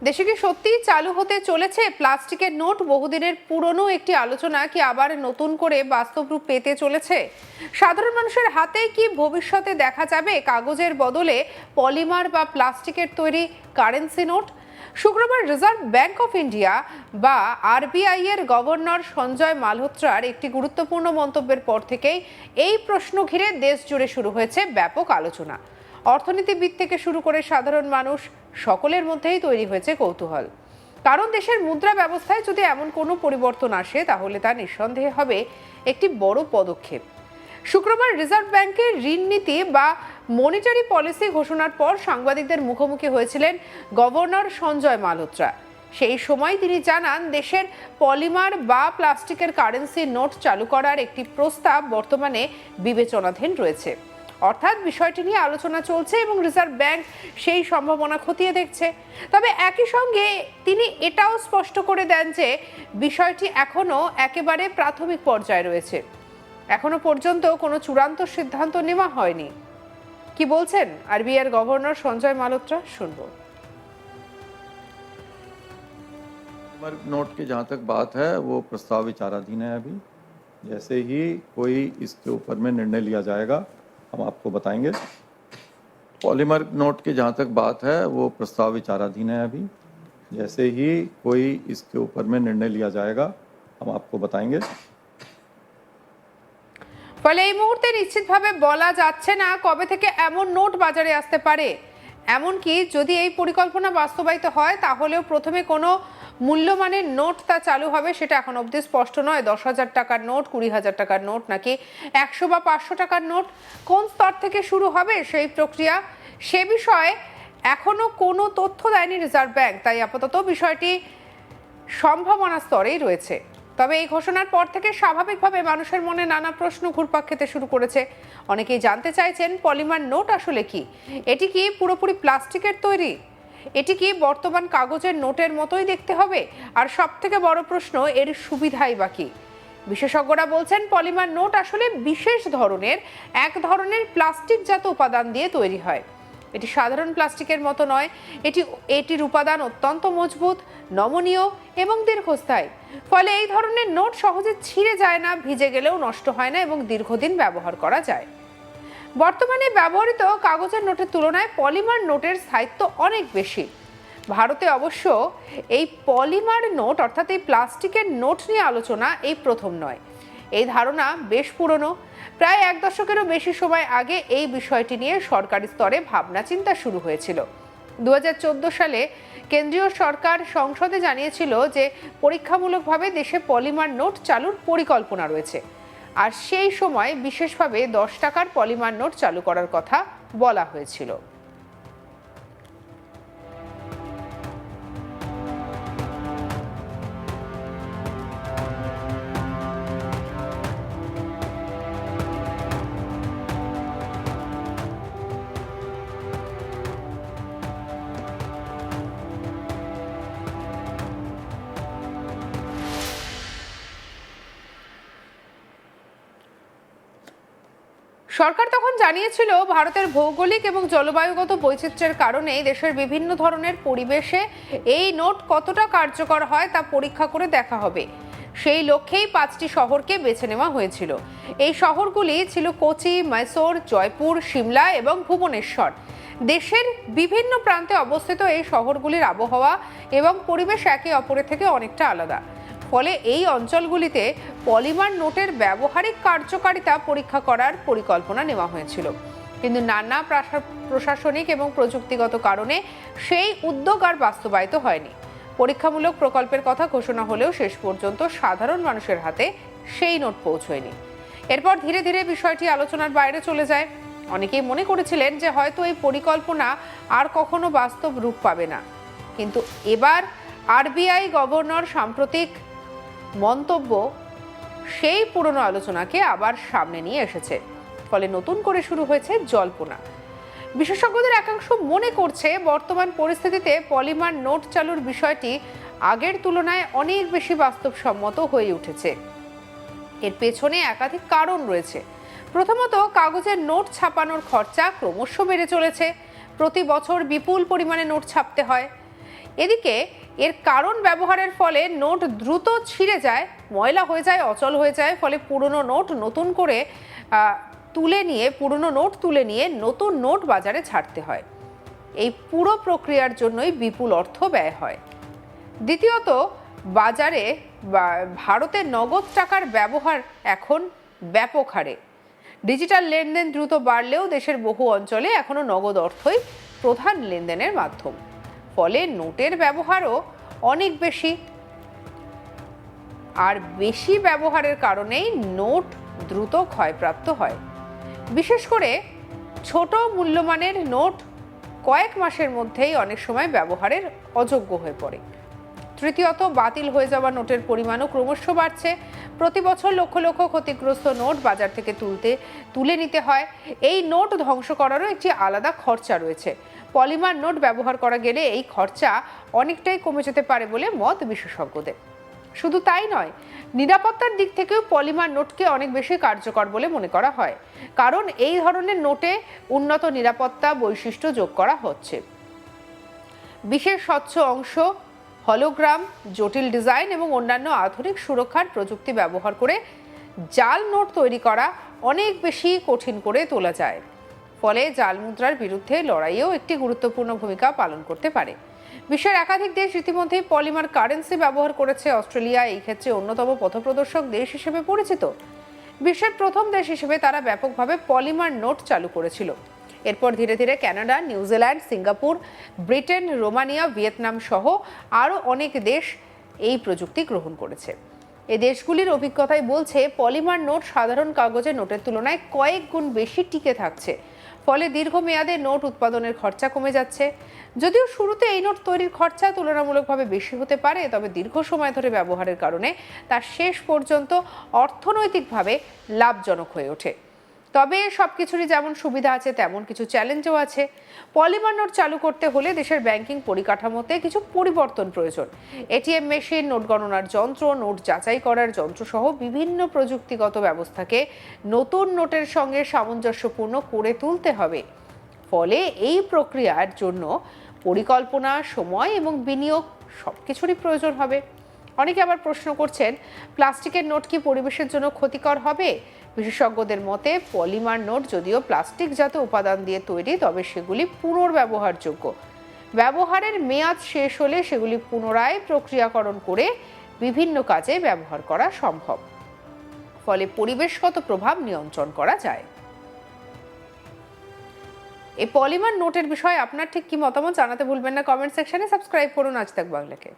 দেশে কি সত্যিই চালু হতে চলেছে প্লাস্টিকের নোট? বহুদিনের পুরনো একটি আলোচনা কি আবার নতুন করে বাস্তব রূপ পেতে চলেছে? সাধারণ মানুষের হাতে কি ভবিষ্যতে দেখা যাবে কাগজের বদলে পলিমার বা প্লাস্টিকের তৈরি কারেন্সি নোট? শুক্রবার রিজার্ভ ব্যাংক অফ ইন্ডিয়া বা আরবিআই এর গভর্নর সঞ্জয় মালহোত্রার একটি গুরুত্বপূর্ণ মন্তব্যের পর থেকেই এই প্রশ্ন ঘিরে দেশ জুড়ে শুরু হয়েছে ব্যাপক আলোচনা। অর্থনীতিবিদ থেকে শুরু করে সাধারণ মানুষ সকলের মধ্যেই তৈরি হয়েছে কৌতূহল। কারণ দেশের মুদ্রা ব্যবস্থায় যদি এমন কোনো পরিবর্তন আসে তাহলে তা নিঃসন্দেহে হবে একটি বড় পদক্ষেপ। শুক্রবার রিজার্ভ ব্যাংকের ঋণ নীতি বা মনিটারি পলিসি ঘোষণার পর সাংবাদিকদের মুখোমুখি হয়েছিলেন গভর্নর সঞ্জয় মালহোত্রা। সেই সময় তিনি জানান, দেশের পলিমার বা প্লাস্টিকের কারেন্সি নোট চালু করার একটি প্রস্তাব বর্তমানে বিবেচনাধীন রয়েছে। অর্থাৎ বিষয়টি নিয়ে আলোচনা চলছে এবং রিজার্ভ ব্যাংক সেই সম্ভাবনা খতিয়ে দেখছে। তবে একই সঙ্গে তিনি এটাও স্পষ্ট করে দেন যে বিষয়টি এখনো একেবারে প্রাথমিক পর্যায়ে রয়েছে, এখনো পর্যন্ত কোনো চূড়ান্ত সিদ্ধান্ত নেওয়া হয়নি। কি বলছেন আরবিআই এর গভর্নর সঞ্জয় মালহোত্রা, শুনবো। नोट की जहाँ तक बात है वो प्रस्ताव विचाराधीन है। अभी जैसे ही कोई इसके ऊपर में निर्णय लिया जाएगा हम आपको बताएंगे। पॉलीमर नोट की जहाँ तक बात है वो प्रस्ताव विचाराधीन है। अभी जैसे ही कोई इसके ऊपर में निर्णय लिया जाएगा हम आपको बताएंगे। ফলে এই মুহূর্তে নিশ্চিতভাবে বলা যাচ্ছে না কবে থেকে এমন নোট বাজারে আসতে পারে। এমনকি যদি এই পরিকল্পনা বাস্তবায়িত হয় তাহলেও প্রথমে কোনো মূল্যমানের নোট তা চালু হবে সেটা এখন অবধি স্পষ্ট নয়। 10,000 টাকার নোট, 20,000 টাকার নোট নাকি 100 বা 500 টাকার নোট, কোন স্তর থেকে শুরু হবে সেই প্রক্রিয়া, সে বিষয়ে এখনো কোনো তথ্য দেয়নি রিজার্ভ ব্যাংক। তাই আপাতত বিষয়টি সম্ভাবনা স্তরেই রয়েছে। তবে এই ঘোষণার পর থেকে স্বাভাবিকভাবে মানুষের মনে নানা প্রশ্ন ঘুরপাক খেতে শুরু করেছে। অনেকেই জানতে চাইছেন পলিমার নোট আসলে কি? এটি কি পুরোপুরি প্লাস্টিকের তৈরি? এটি কি বর্তমান কাগজের নোটের মতোই দেখতে হবে? আর সব থেকে বড় প্রশ্ন, এর সুবিধাই বা কি? বিশেষজ্ঞরা বলছেন পলিমার নোট আসলে বিশেষ ধরনের এক ধরনের প্লাস্টিকজাত উপাদান দিয়ে তৈরি হয়। এটি সাধারণ প্লাস্টিকের মতো নয়। এটির উপাদান অত্যন্ত মজবুত, নমনীয় এবং দীর্ঘস্থায়ী। ফলে এই ধরনের নোট সহজে ছিঁড়ে যায় না, ভিজে গেলেও নষ্ট হয় না এবং দীর্ঘদিন ব্যবহার করা যায়। বর্তমানে ব্যবহৃত কাগজের নোটের তুলনায় পলিমার নোটের স্থায়িত্ব অনেক বেশি। ভারতে অবশ্য এই পলিমার নোট অর্থাৎ এই প্লাস্টিকের নোট নিয়ে আলোচনা এই প্রথম নয়। এই ধারণা বেশ পুরনো। প্রায় 1 দশকেরও বেশি সময় আগে এই বিষয়টি নিয়ে সরকারি স্তরে ভাবনা চিন্তা শুরু হয়েছিল। 2014 সালে কেন্দ্রীয় সরকার সংসদে জানিয়েছিল যে পরীক্ষামূলকভাবে দেশে পলিমার নোট চালুর পরিকল্পনা রয়েছে। আর সেই সময় বিশেষভাবে 10 টাকার পলিমার নোট চালু করার কথা বলা হয়েছিল। সরকার তখন জানিয়েছিল ভারতের ভৌগোলিক এবং জলবায়ুগত বৈচিত্র্যের কারণে দেশের বিভিন্ন ধরনের পরিবেশে এই নোট কতটা কার্যকর হয় তা পরীক্ষা করে দেখা হবে। সেই লক্ষ্যেই 5টি শহরকে বেছে নেওয়া হয়েছিল। এই শহরগুলি ছিল কোচি, মাইসোর, জয়পুর, সিমলা এবং ভুবনেশ্বর। দেশের বিভিন্ন প্রান্তে অবস্থিত এই শহরগুলির আবহাওয়া এবং পরিবেশ একে অপরের থেকে অনেকটা আলাদা। ফলে এই অঞ্চলগুলিতে পলিমার নোটের ব্যবহারিক কার্যকারিতা পরীক্ষা করার পরিকল্পনা নেওয়া হয়েছিল। কিন্তু নানা প্রশাসনিক এবং প্রযুক্তিগত কারণে সেই উদ্যোগ আর বাস্তবায়িত হয়নি। পরীক্ষামূলক প্রকল্পের কথা ঘোষণা হলেও শেষ পর্যন্ত সাধারণ মানুষের হাতে সেই নোট পৌঁছয়নি। এরপর ধীরে ধীরে বিষয়টি আলোচনার বাইরে চলে যায়। অনেকেই মনে করেছিলেন যে হয়তো এই পরিকল্পনা আর কখনো বাস্তব রূপ পাবে না। কিন্তু এবার আরবিআই গভর্নর সাম্প্রতিক মন্তব্য সেই পুরনো আলোচনাকে আবার সামনে নিয়ে এসেছে। ফলে নতুন করে শুরু হয়েছে জল্পনা। বিশেষজ্ঞদের একাংশ মনে করছে বর্তমান পরিস্থিতিতে পলিমার নোট চালুর বিষয়টি আগের তুলনায় অনেক বেশি বাস্তবসম্মত হয়ে উঠেছে। এর পেছনে একাধিক কারণ রয়েছে। প্রথমত, কাগজের নোট ছাপানোর খরচা ক্রমশ বেড়ে চলেছে। প্রতি বছর বিপুল পরিমাণে নোট ছাপতে হয়। এদিকে এর কারণ ব্যবহারের ফলে নোট দ্রুত ছিঁড়ে যায়, ময়লা হয়ে যায়, অচল হয়ে যায়, ফলে পুরনো নোট তুলে নিয়ে নতুন নোট বাজারে ছাড়তে হয়। এই পুরো প্রক্রিয়ার জন্যই বিপুল অর্থ ব্যয় হয়। দ্বিতীয়ত, বাজারে ভারতে নগদ টাকার ব্যবহার এখন ব্যাপক হারে। ডিজিটাল লেনদেন দ্রুত বাড়লেও দেশের বহু অঞ্চলে এখনো নগদ অর্থই প্রধান লেনদেনের মাধ্যম। ফলে নোটের ব্যবহারও অনেক বেশি, আর বেশি ব্যবহারের কারণেই নোট দ্রুত ক্ষয়প্রাপ্ত হয়। বিশেষ করে ছোট মূল্যমানের নোট কয়েক মাসের মধ্যেই অনেক সময় ব্যবহারের অযোগ্য হয়ে পড়ে। তৃতীয়ত, বাতিল হয়ে যাওয়া নোটের পরিমাণও ক্রমশ বাড়ছে। প্রতি বছর লক্ষ লক্ষ ক্ষতিগ্রস্ত নোট বাজার থেকে তুলে নিতে হয়। এই নোট ধ্বংস করারও একটি আলাদা খরচা রয়েছে। পলিমার নোট ব্যবহার করা গেলে এই খরচা অনেকটাই কমে যেতে পারে বলে মত বিশেষজ্ঞদের। শুধু তাই নয়, নিরাপত্তার দিক থেকেও পলিমার নোটকে অনেক বেশি কার্যকর বলে মনে করা হয়, কারণ এই ধরনের নোটে উন্নত নিরাপত্তা বৈশিষ্ট্য যোগ করা হচ্ছে। বিশেষ স্বচ্ছ অংশ, হলোগ্রাম, জটিল ডিজাইন এবং অন্যান্য আধুনিক সুরক্ষার প্রযুক্তি ব্যবহার করে জাল নোট তৈরি করা অনেক বেশি কঠিন করে তোলা যায়। ফলে জাল মুদ্রার বিরুদ্ধে লড়াইয়েও একটি গুরুত্বপূর্ণ ভূমিকা পালন করতে পারে। বিশ্বের একাধিক দেশ ইতিমধ্যেই পলিমার কারেন্সি ব্যবহার করেছে। অস্ট্রেলিয়া এই ক্ষেত্রে অন্যতম পথপ্রদর্শক দেশ হিসেবে পরিচিত। বিশ্বের প্রথম দেশ হিসেবে তারা ব্যাপকভাবে পলিমার নোট চালু করেছিল। এরপর ধীরে ধীরে Canada, New Zealand, Singapore, Britain, Romania, Vietnam সহ আরও অনেক দেশ এই প্রযুক্তি গ্রহণ করেছে। এই দেশগুলির অভিজ্ঞতাই বলছে পলিমার নোট সাধারণ কাগজের নোটের তুলনায় কয়েক গুণ বেশি টিকে থাকছে। ফলে দীর্ঘমেয়াদে নোট উৎপাদনের খরচা কমে যাচ্ছে। যদিও শুরুতে এই নোট তৈরির খরচা তুলনামূলকভাবে বেশি হতে পারে, তবে দীর্ঘ সময় ধরে ব্যবহারের কারণে তা শেষ পর্যন্ত অর্থনৈতিকভাবে লাভজনক হয়ে ওঠে। তবে সবকিছুরই যেমন সুবিধা আছে তেমন কিছু চ্যালেঞ্জও আছে। পলিমার নোট চালু করতে হলে দেশের ব্যাংকিং পরিকাঠামোতে কিছু পরিবর্তন প্রয়োজন। এটিএম মেশিন, নোট গণনার যন্ত্র, নোট যাচাই করার যন্ত্র সহ বিভিন্ন প্রযুক্তিগত ব্যবস্থাকে নতুন নোটের সঙ্গে সামঞ্জস্যপূর্ণ করে তুলতে হবে। ফলে এই প্রক্রিয়ার জন্য পরিকল্পনা, সময় এবং বিনিয়োগ সবকিছুরই প্রয়োজন হবে। অনেকে আবার প্রশ্ন করছেন, প্লাস্টিকের নোট কি পরিবেশের জন্য ক্ষতিকর হবে? বিশেষজ্ঞদের মতে পলিমার নোট যদিও প্লাস্টিকজাত উপাদান দিয়ে তৈরি, তবে সেগুলি পুনর্ব্যবহারযোগ্য। ব্যবহারের মেয়াদ শেষ হলে সেগুলি পুনরায় প্রক্রিয়াকরণ করে বিভিন্ন কাজে ব্যবহার করা সম্ভব। ফলে পরিবেশগত প্রভাব নিয়ন্ত্রণ করা যায়। এই পলিমার নোটের বিষয়ে আপনার ঠিক কি মতামত জানাতে ভুলবেন না কমেন্ট সেকশনে। সাবস্ক্রাইব করুন আজ তাক বাংলাকে।